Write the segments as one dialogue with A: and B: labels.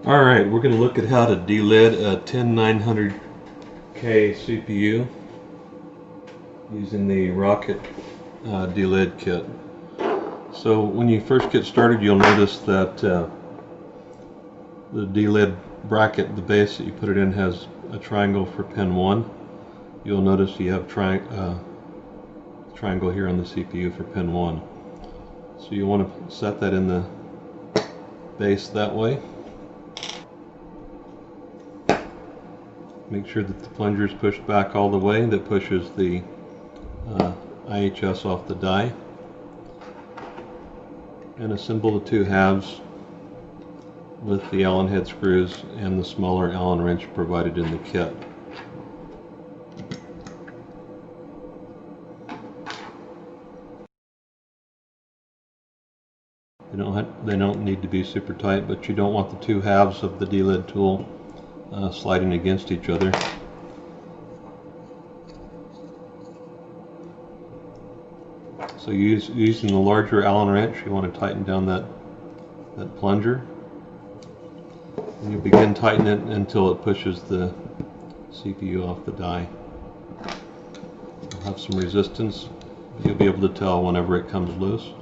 A: Alright, we're going to look at how to delid a 10900K CPU using the Rocket delid kit. So when you first get started, you'll notice that the delid bracket, the base that you put it in, has a triangle for pin 1. You'll notice you have triangle here on the CPU for pin 1. So you want to set that in the base that way. Make sure that the plunger is pushed back all the way. That pushes the IHS off the die. And assemble the two halves with the Allen head screws and the smaller Allen wrench provided in the kit. They don't need to be super tight, but you don't want the two halves of the delid tool sliding against each other. So using the larger Allen wrench, you want to tighten down that plunger. And you begin tightening it until it pushes the CPU off the die. It'll have some resistance. You'll be able to tell whenever it comes loose.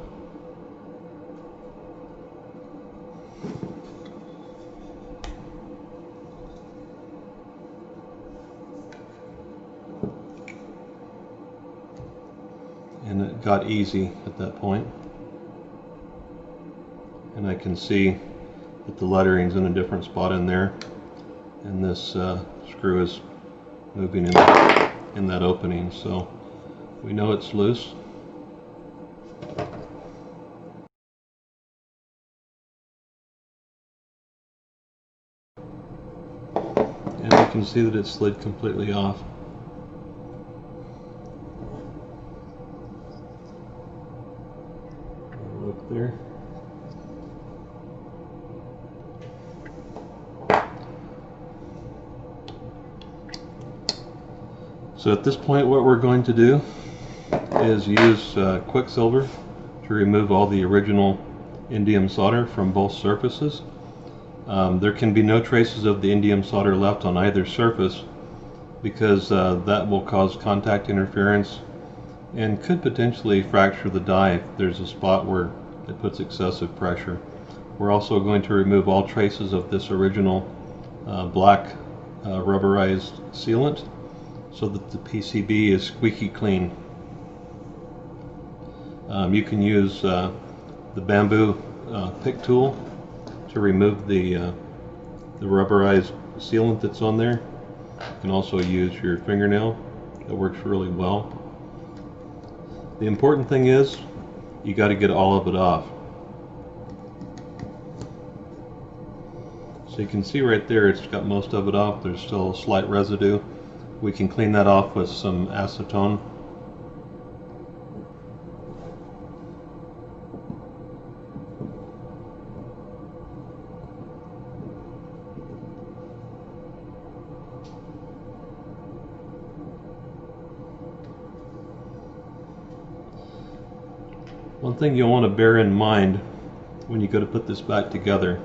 A: And it got easy at that point. And I can see that the lettering's in a different spot in there, and this screw is moving in that opening, so we know it's loose. And you can see that it slid completely off. Look there. So at this point, what we're going to do is use Quicksilver to remove all the original indium solder from both surfaces. There can be no traces of the indium solder left on either surface because that will cause contact interference and could potentially fracture the die if there's a spot where it puts excessive pressure. We're also going to remove all traces of this original black rubberized sealant so that the PCB is squeaky clean. You can use the bamboo pick tool to remove the rubberized sealant that's on there. You can also use your fingernail. That works really well. The important thing is you got to get all of it off. So you can see right there it's got most of it off. There's still a slight residue. We can clean that off with some acetone. One thing you'll want to bear in mind when you go to put this back together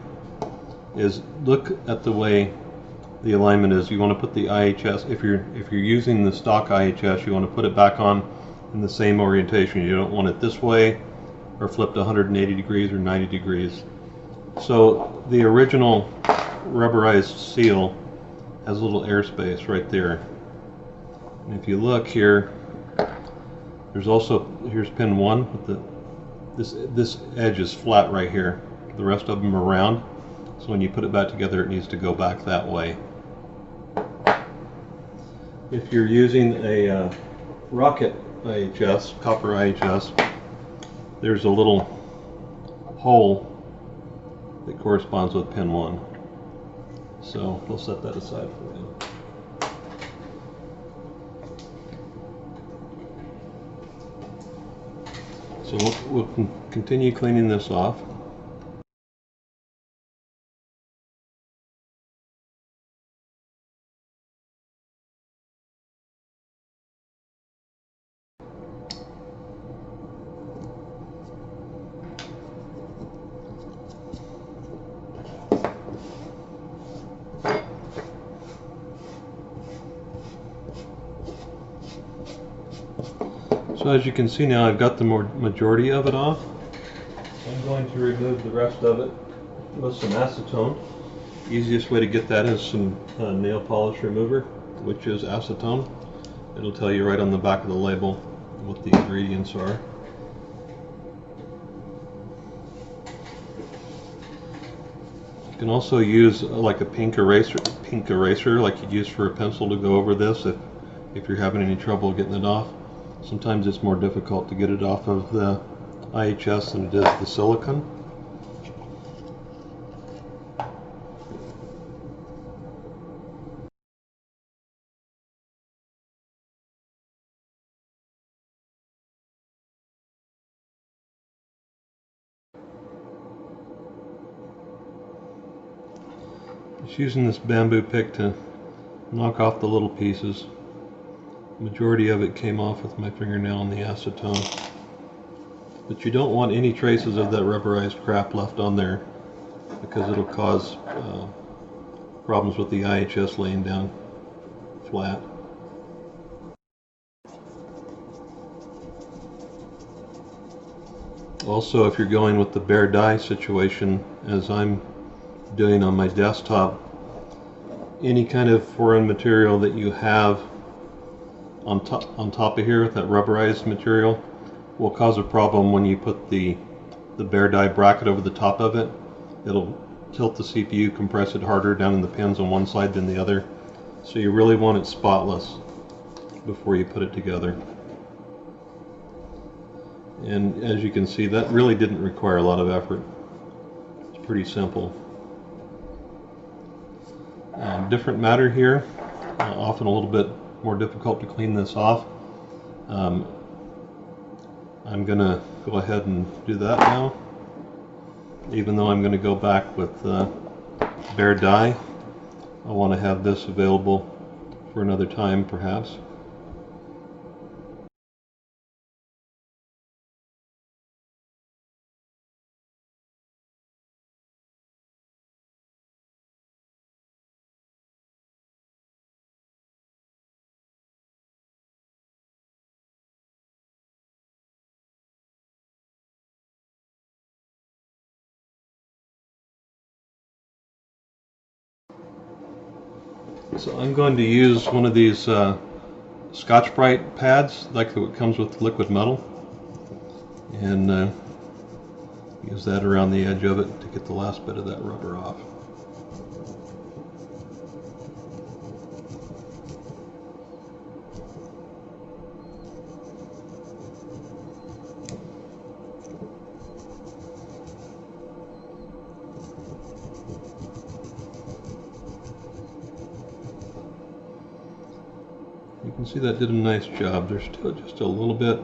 A: is look at the way the alignment is. You want to put the IHS, if you're using the stock IHS, you want to put it back on in the same orientation. You don't want it this way or flipped 180 degrees or 90 degrees. So the original rubberized seal has a little airspace right there. And if you look here, there's also, here's pin 1 with this edge is flat right here. The rest of them are round. So when you put it back together, it needs to go back that way. If you're using a Rocket IHS, copper IHS, there's a little hole that corresponds with pin 1. So we'll set that aside for now. So we'll continue cleaning this off. So as you can see now, I've got the majority of it off. I'm going to remove the rest of it with some acetone. Easiest way to get that is some nail polish remover, which is acetone. It'll tell you right on the back of the label what the ingredients are. You can also use like a pink eraser like you'd use for a pencil to go over this if you're having any trouble getting it off. Sometimes it's more difficult to get it off of the IHS than it is the silicone. Just using this bamboo pick to knock off the little pieces. The majority of it came off with my fingernail on the acetone. But you don't want any traces of that rubberized crap left on there, because it'll cause problems with the IHS laying down flat. Also, if you're going with the bare die situation, as I'm doing on my desktop, any kind of foreign material that you have on top of here, that rubberized material, will cause a problem when you put the bare die bracket over the top of it. It'll tilt the CPU, compress it harder down in the pins on one side than the other. So you really want it spotless before you put it together. And as you can see, that really didn't require a lot of effort. It's pretty simple. Different matter here, often a little bit more difficult to clean this off. I'm going to go ahead and do that now. Even though I'm going to go back with bare die, I want to have this available for another time perhaps. So I'm going to use one of these Scotch-Brite pads, like what comes with liquid metal, and use that around the edge of it to get the last bit of that rubber off. You can see that did a nice job. There's still just a little bit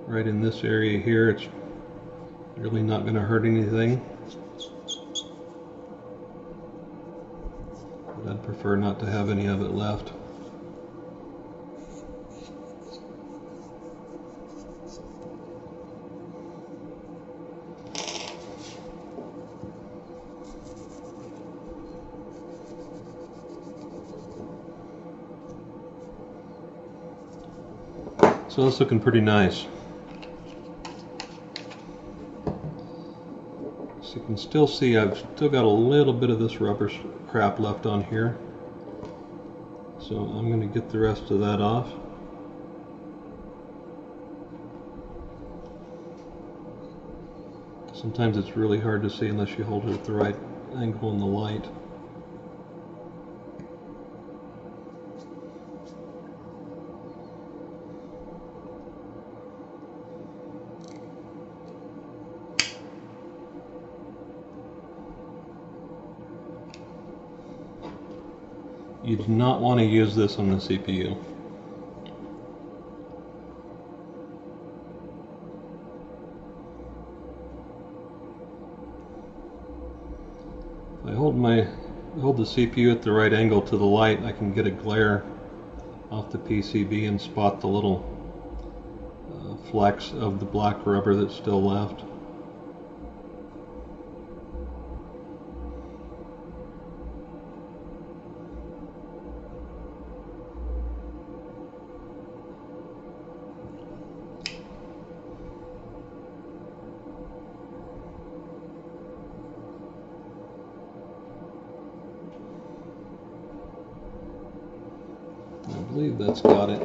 A: right in this area here. It's really not going to hurt anything, but I'd prefer not to have any of it left. So it's looking pretty nice. So you can still see I've still got a little bit of this rubber crap left on here. So I'm going to get the rest of that off. Sometimes it's really hard to see unless you hold it at the right angle in the light. You do not want to use this on the CPU. If I hold the CPU at the right angle to the light, I can get a glare off the PCB and spot the little flecks of the black rubber that's still left. believe that's got it.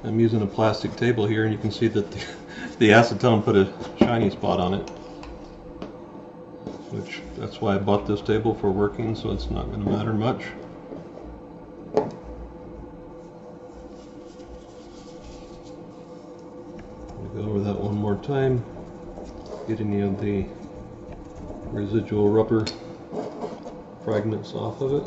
A: I'm using a plastic table here, and you can see that the acetone put a shiny spot on it, which that's why I bought this table for working, so it's not going to matter much. Go over that one more time, get any of the residual rubber fragments off of it.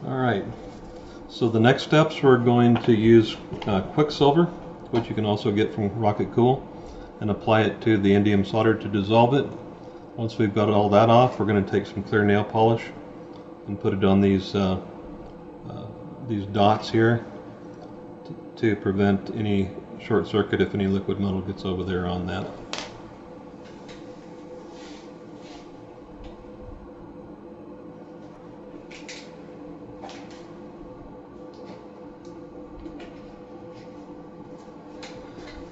A: Alright, so the next steps, we're going to use Quicksilver, which you can also get from Rocket Cool, and apply it to the indium solder to dissolve it. Once we've got all that off, we're going to take some clear nail polish and put it on these dots here to prevent any short circuit if any liquid metal gets over there on that.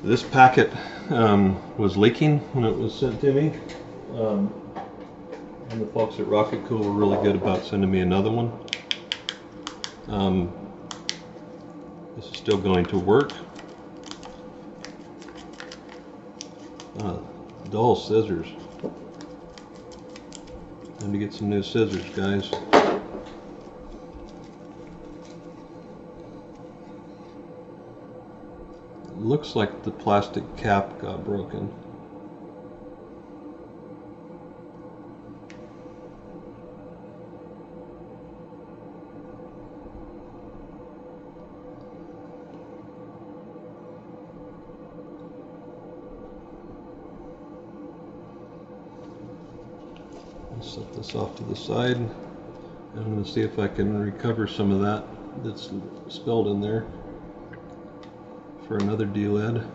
A: This packet was leaking when it was sent to me, and the folks at Rocket Cool were really good about sending me another one. This is still going to work. Dull scissors. Time to get some new scissors, guys. Looks like the plastic cap got broken. I'll set this off to the side, and I'm going to see if I can recover some of that that's spilled in there for another Delid.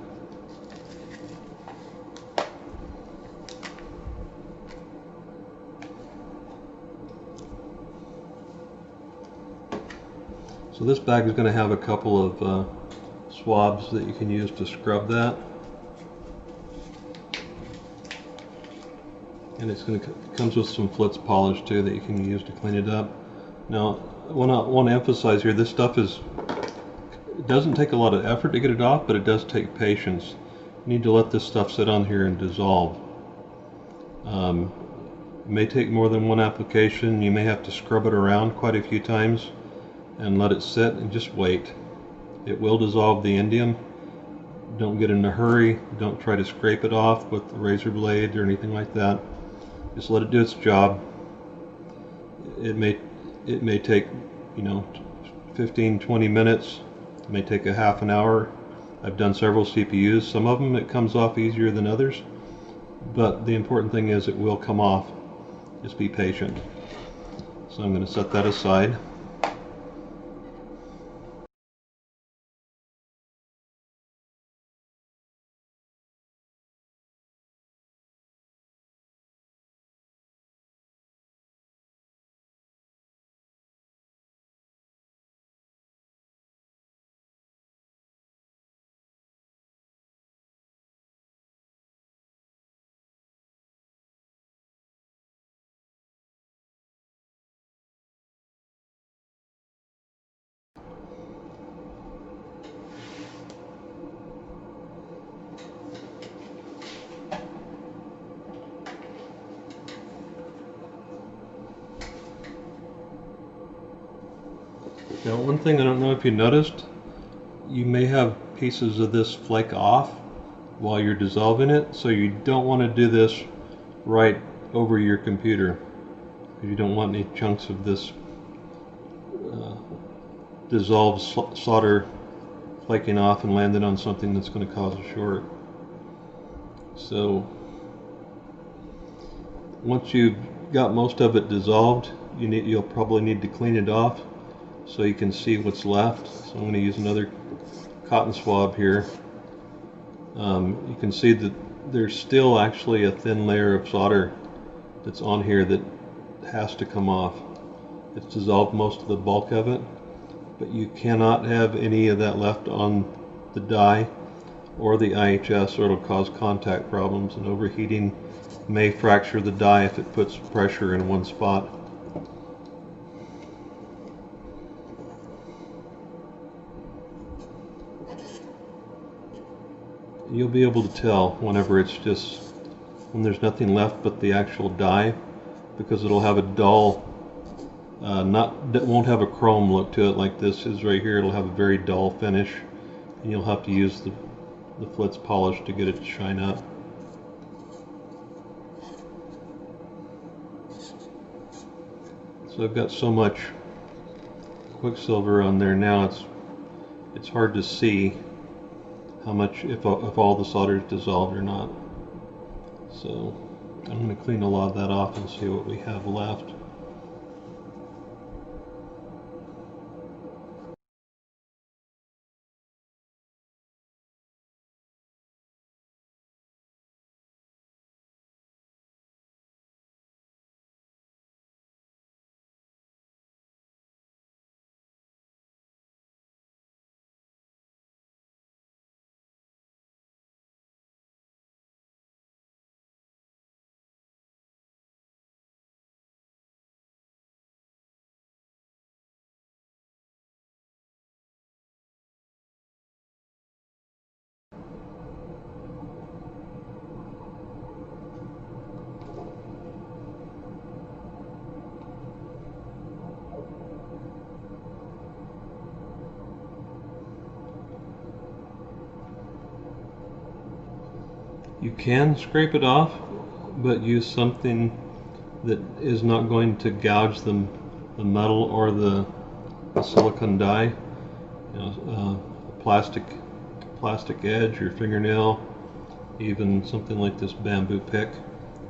A: So this bag is going to have a couple of swabs that you can use to scrub that, and it comes with some flitz polish too that you can use to clean it up. Now, I want to emphasize here, this stuff it doesn't take a lot of effort to get it off, but it does take patience. You need to let this stuff sit on here and dissolve. It may take more than one application. You may have to scrub it around quite a few times and let it sit and just wait. It will dissolve the indium. Don't get in a hurry. Don't try to scrape it off with the razor blade or anything like that. Just let it do its job. It may take, 15-20 minutes. It may take a half an hour. I've done several CPUs. Some of them it comes off easier than others, but the important thing is it will come off. Just be patient. So I'm going to set that aside. Now, one thing I don't know if you noticed, you may have pieces of this flake off while you're dissolving it, so you don't want to do this right over your computer, because you don't want any chunks of this dissolved solder flaking off and landing on something that's going to cause a short. So once you've got most of it dissolved, you'll probably need to clean it off so you can see what's left. So I'm going to use another cotton swab here. You can see that there's still actually a thin layer of solder that's on here that has to come off. It's dissolved most of the bulk of it, but you cannot have any of that left on the die or the IHS, or it'll cause contact problems, and overheating may fracture the die if it puts pressure in one spot. You'll be able to tell whenever it's just, when there's nothing left but the actual die, because it'll have a dull, it won't have a chrome look to it like this is right here. It'll have a very dull finish, and you'll have to use the Flitz polish to get it to shine up. So I've got so much Quicksilver on there now, it's hard to see how much, if all the solder is dissolved or not. So I'm going to clean a lot of that off and see what we have left. You can scrape it off, but use something that is not going to gouge the metal or the silicone die. You know, plastic edge, your fingernail, even something like this bamboo pick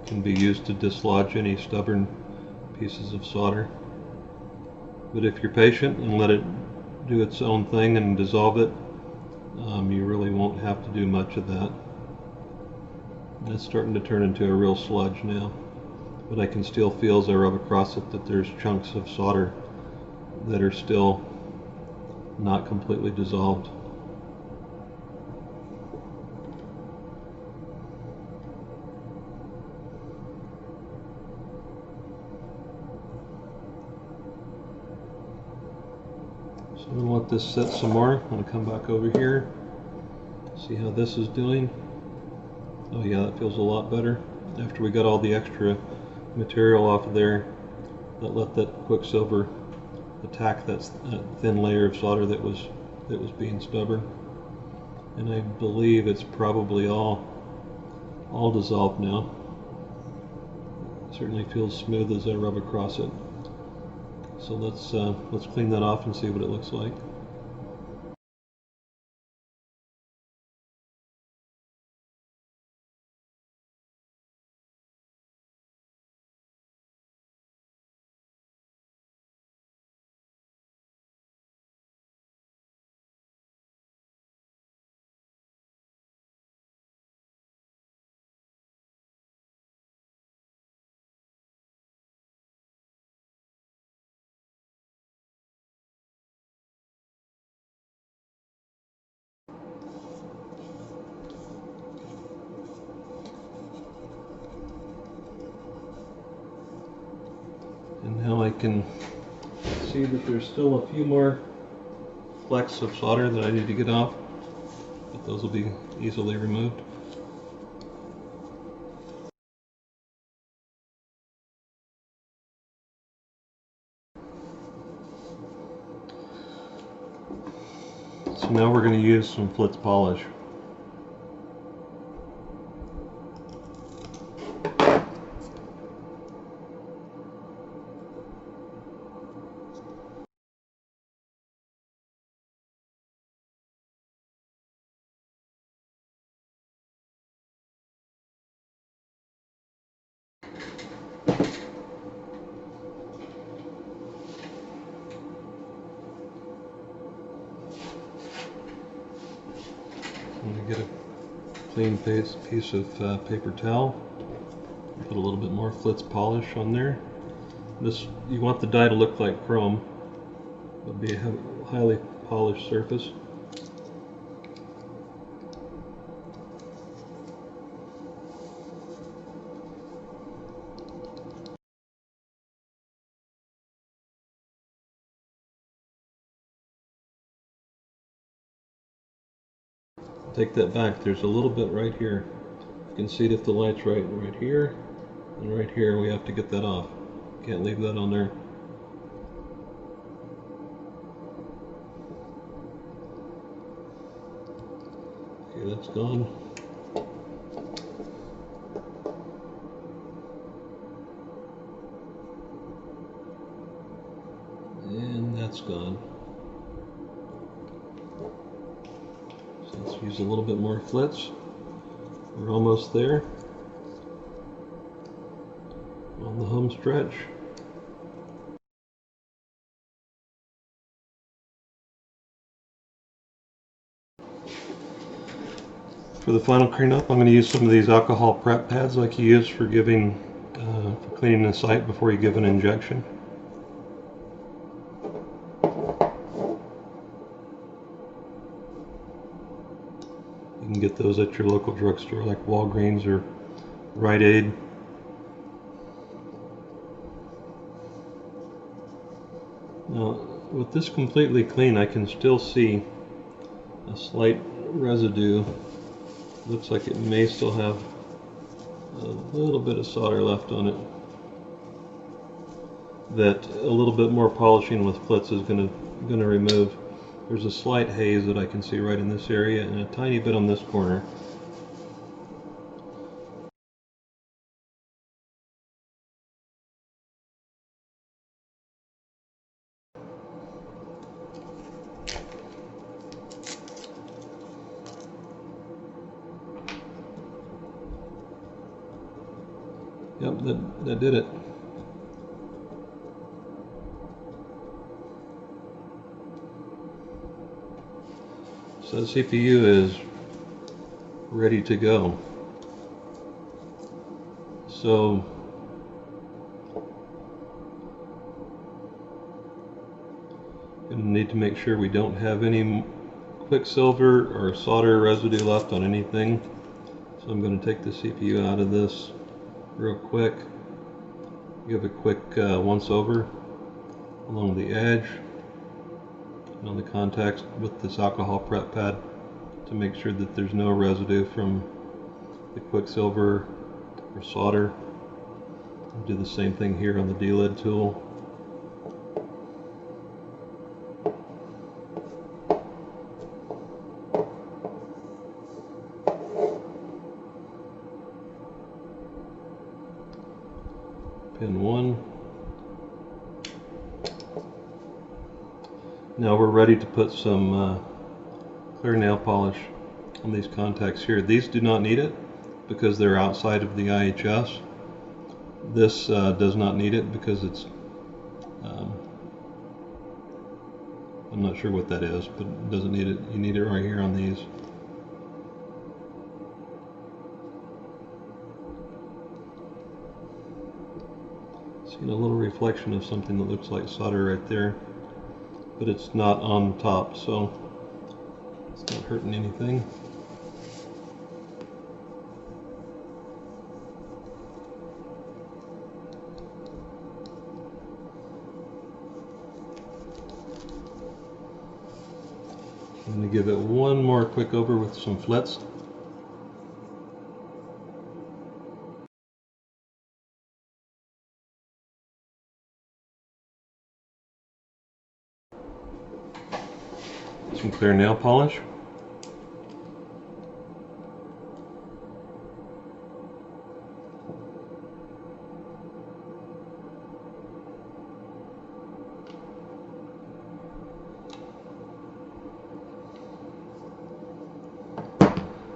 A: can be used to dislodge any stubborn pieces of solder. But if you're patient and let it do its own thing and dissolve it, you really won't have to do much of that. And it's starting to turn into a real sludge now, but I can still feel as I rub across it that there's chunks of solder that are still not completely dissolved. So I'm going to let this set some more. I'm going to come back over here, see how this is doing. Oh yeah, that feels a lot better. After we got all the extra material off of there, let that Quicksilver attack that thin layer of solder that was being stubborn. And I believe it's probably all dissolved now. It certainly feels smooth as I rub across it. So let's clean that off and see what it looks like. And now I can see that there's still a few more flecks of solder that I need to get off, but those will be easily removed. So now we're going to use some Flitz polish. I'm going to get a clean piece of paper towel, put a little bit more Flitz polish on there. You want the die to look like chrome. It'll be a highly polished surface. take that back. There's a little bit right here. You can see it if the light's right here and right here. We have to get that off. Can't leave that on there. Okay, that's gone. And that's gone. So let's use a little bit more flitz. We're almost there on the home stretch. For the final clean up, I'm going to use some of these alcohol prep pads like you use for for cleaning the site before you give an injection. You can get those at your local drugstore like Walgreens or Rite Aid. Now, with this completely clean, I can still see a slight residue. Looks like it may still have a little bit of solder left on it that a little bit more polishing with flitz is going to remove. There's a slight haze that I can see right in this area and a tiny bit on this corner. Yep, that did it. So the CPU is ready to go. So going to need to make sure we don't have any quicksilver or solder residue left on anything. So I'm going to take the CPU out of this real quick. Give a quick once over along the edge and on the contacts with this alcohol prep pad to make sure that there's no residue from the quicksilver or solder. I'll do the same thing here on the Delid tool. Pin 1. Now we're ready to put some clear nail polish on these contacts here. These do not need it because they're outside of the IHS. This does not need it because it's I'm not sure what that is, but it doesn't need it. You need it right here on these. Seeing a little reflection of something that looks like solder right there, but it's not on top, so it's not hurting anything. I'm going to give it one more quick over with some flitz. Some clear nail polish.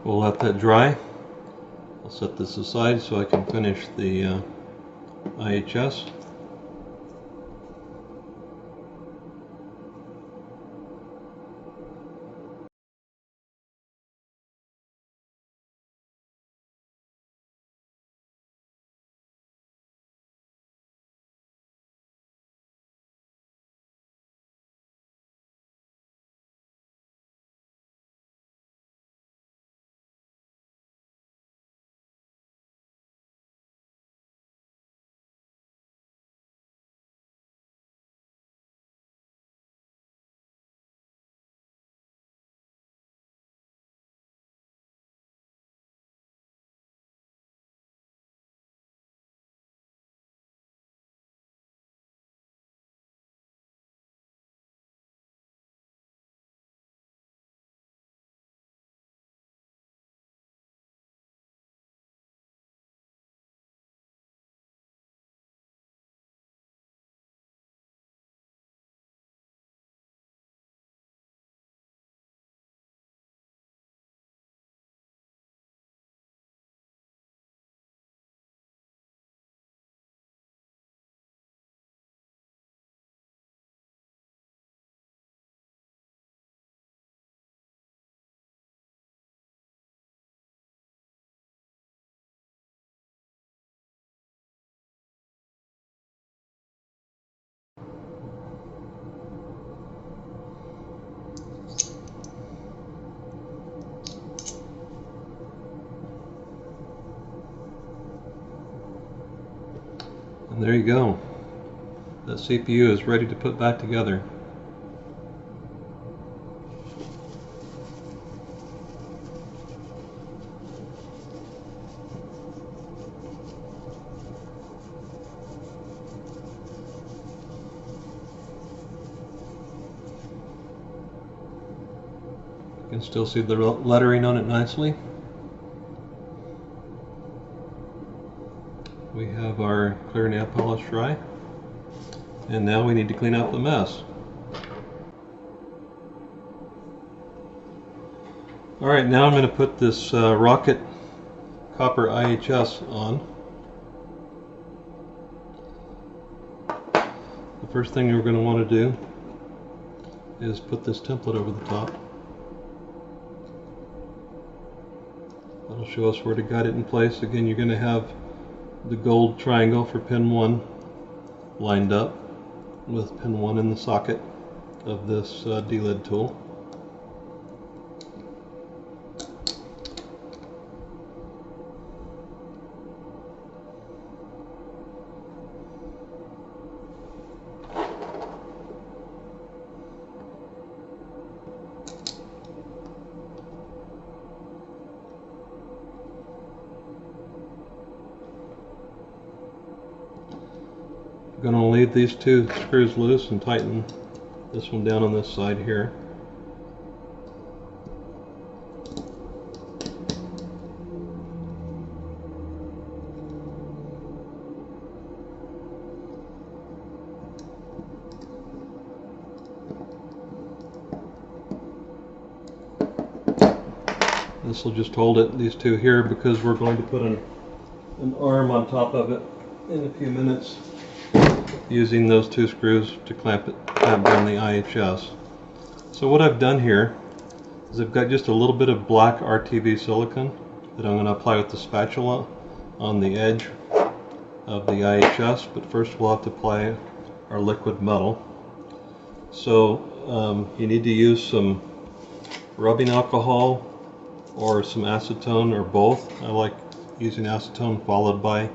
A: We'll let that dry. I'll set this aside so I can finish the IHS. And there you go. That CPU is ready to put back together. You can still see the lettering on it nicely. We have our clear nail polish dry. And now we need to clean out the mess. Alright, now I'm going to put this Rocket copper IHS on. The first thing we're going to want to do is put this template over the top. That'll show us where to guide it in place. Again, you're going to have the gold triangle for pin 1 lined up with pin 1 in the socket of this Delid tool. I'm going to leave these two screws loose and tighten this one down on this side here. This will just hold it, these two here, because we're going to put an arm on top of it in a few minutes, using those two screws to clamp down the IHS. So what I've done here is I've got just a little bit of black RTV silicone that I'm going to apply with the spatula on the edge of the IHS, but first we'll have to apply our liquid metal. So you need to use some rubbing alcohol or some acetone, or both. I like using acetone followed by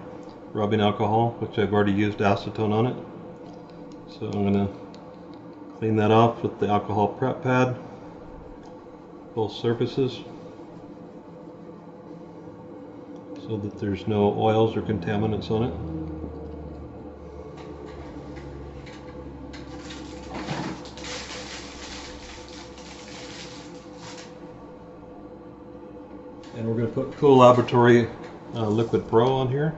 A: rubbing alcohol, which I've already used acetone on it. So I'm going to clean that off with the alcohol prep pad, both surfaces, so that there's no oils or contaminants on it. And we're going to put Cool Laboratory Liquid Pro on here.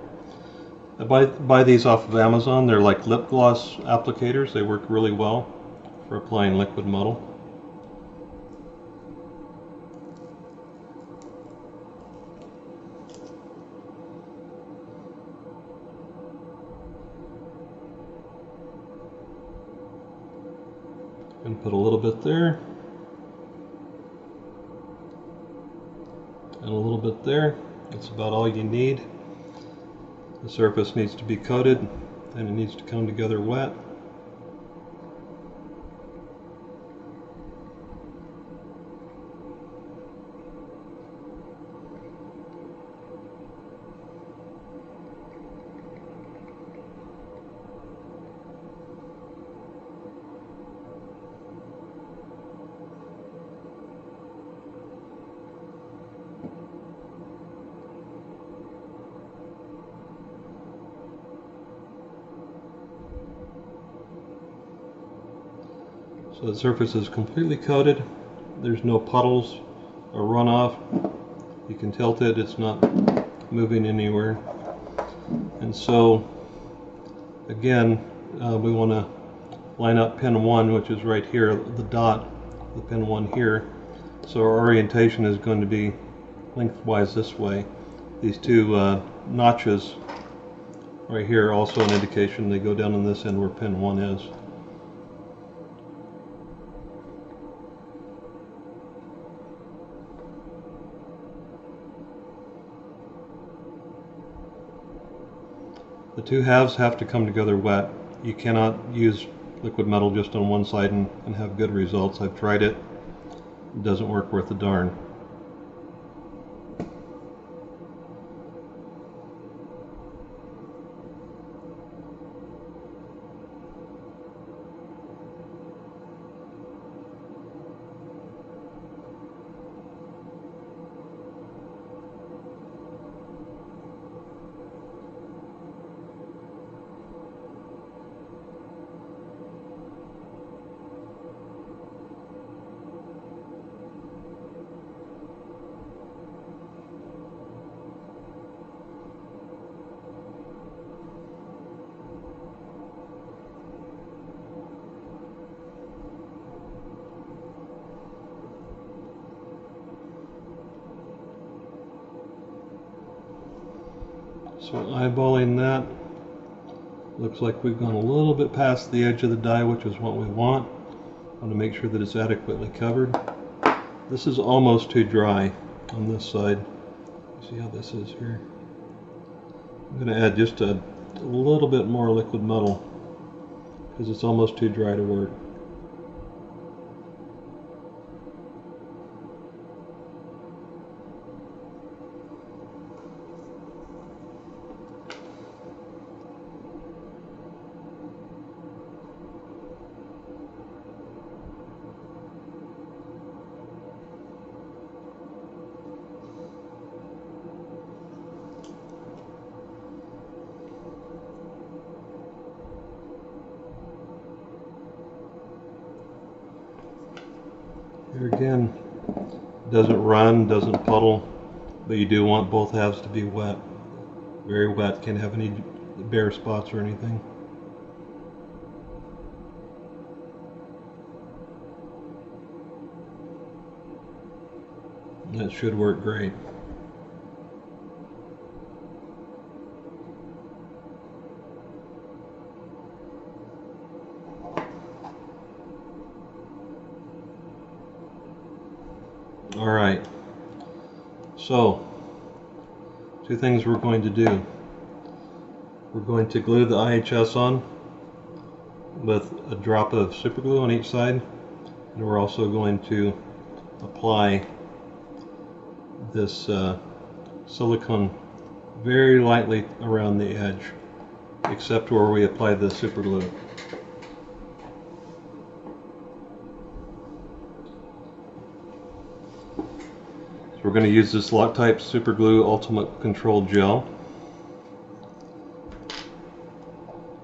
A: I buy these off of Amazon. They're like lip gloss applicators. They work really well for applying liquid metal. And put a little bit there. And a little bit there. That's about all you need. The surface needs to be coated and it needs to come together wet. So the surface is completely coated. There's no puddles or runoff. You can tilt it, it's not moving anywhere. And so again, we want to line up pin 1, which is right here, the dot, the pin 1 here. So our orientation is going to be lengthwise this way. These two notches right here are also an indication they go down on this end where pin 1 is. The two halves have to come together wet. You cannot use liquid metal just on one side and have good results. I've tried it. It doesn't work worth a darn. So eyeballing that, looks like we've gone a little bit past the edge of the die, which is what we want. I want to make sure that it's adequately covered. This is almost too dry on this side. See how this is here? I'm going to add just a little bit more liquid metal because it's almost too dry to work. Here again, doesn't run, doesn't puddle, but you do want both halves to be wet. Very wet, can't have any bare spots or anything. That should work great. Alright, so two things we're going to do. We're going to glue the IHS on with a drop of super glue on each side, and we're also going to apply this silicone very lightly around the edge, except where we applied the super glue. We're going to use this Loctite Super Glue Ultimate Control Gel.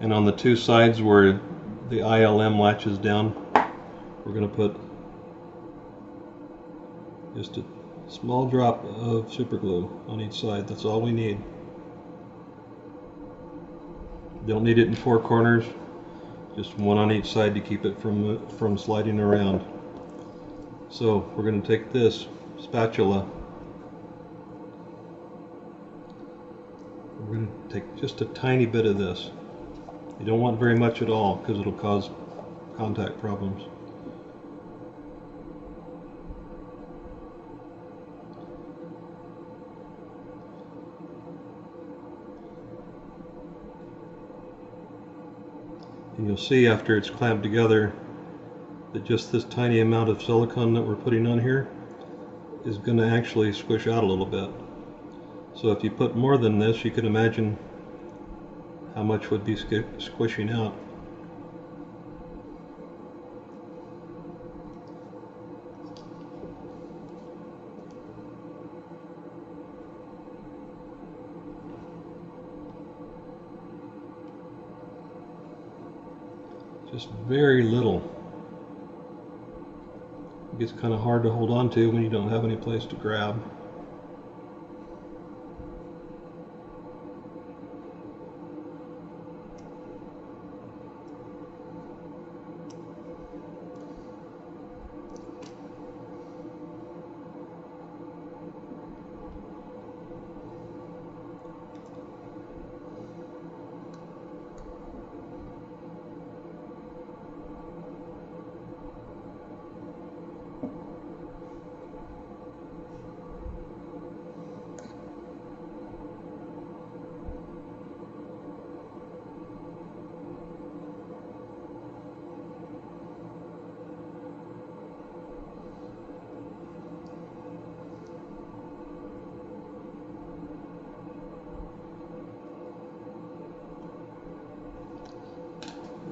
A: And on the two sides where the ILM latches down, we're going to put just a small drop of super glue on each side. That's all we need. Don't need it in four corners, just one on each side to keep it from sliding around. So we're going to take this spatula. We're going to take just a tiny bit of this. You don't want very much at all because it'll cause contact problems. And you'll see after it's clamped together that just this tiny amount of silicone that we're putting on here is going to actually squish out a little bit. So if you put more than this, you can imagine how much would be squishing out. Just very little. It gets kind of hard to hold on to when you don't have any place to grab.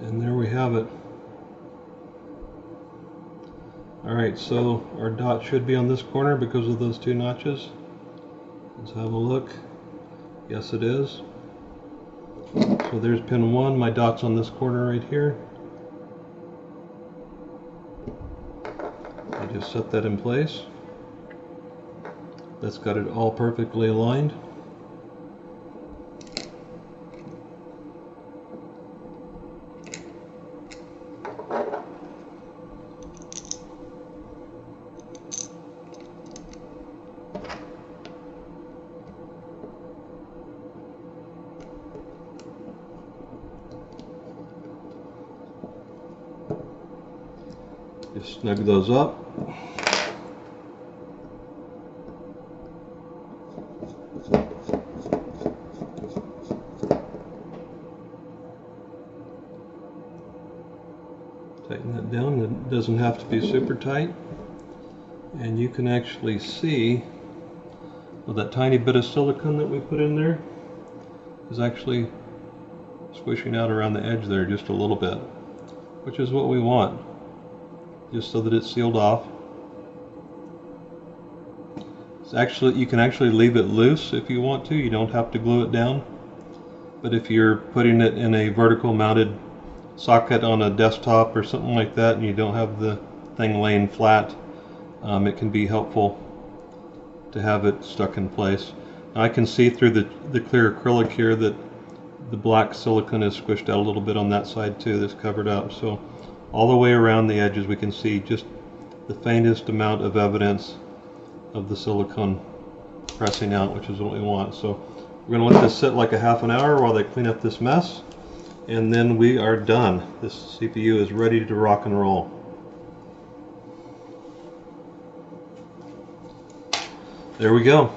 A: And there we have it. Alright, so our dot should be on this corner because of those two notches. Let's have a look. Yes, it is. So there's pin 1, my dot's on this corner right here. I just set that in place. That's got it all perfectly aligned. Just snug those up. Tighten that down. It doesn't have to be super tight. And you can actually see well, that tiny bit of silicone that we put in there is actually squishing out around the edge there just a little bit, which is what we want, just so that it's sealed off. It's actually, you can actually leave it loose if you want to. You don't have to glue it down. But if you're putting it in a vertical mounted socket on a desktop or something like that and you don't have the thing laying flat, it can be helpful to have it stuck in place. Now I can see through the clear acrylic here that the black silicone is squished out a little bit on that side too, that's covered up. So all the way around the edges we can see just the faintest amount of evidence of the silicone pressing out, which is what we want. So we're going to let this sit like a half an hour while they clean up this mess, and then we are done. This CPU is ready to rock and roll. There we go.